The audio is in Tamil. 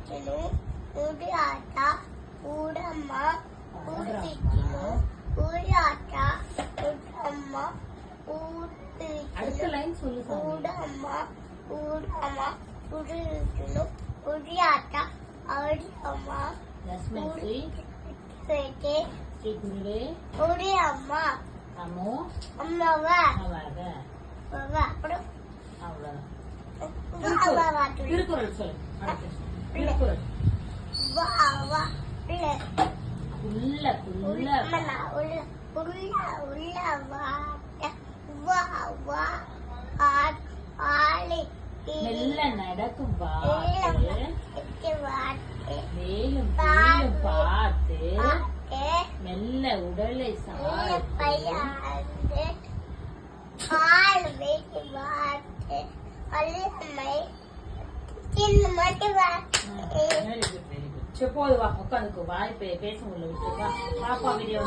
ஊட்டிக்கணும் ஊடி ஆட்டா ஊடம்மா ஊட்டிக்கணும் ஊடி ஆட்டா ஊடம்மா அடுத்த லைன் சொல்லு சாமி. ஊடம்மா ஊடம்மா ஊடிக்கணும் ஊடி ஆட்டா ஆடியம்மா லட்சுமி சேட்டே ஸ்ரீ குருவே ஊடி அம்மா அம்மோ அம்மாவா அவாக அப்புறம் அவ்வளவுதான். திருக்குறள் சொல்லு. அடுத்து திருக்குறள். உள்ள உள்ள மெல்ல நடக்கும் பாட்டு மேலும் கீழும் பார்த்து மெல்ல உடலை சாய்த்து போது வா உட்காந்துக்கோ வாய் பேச முடியல விட்டுருக்கா பாப்பா வீடியோ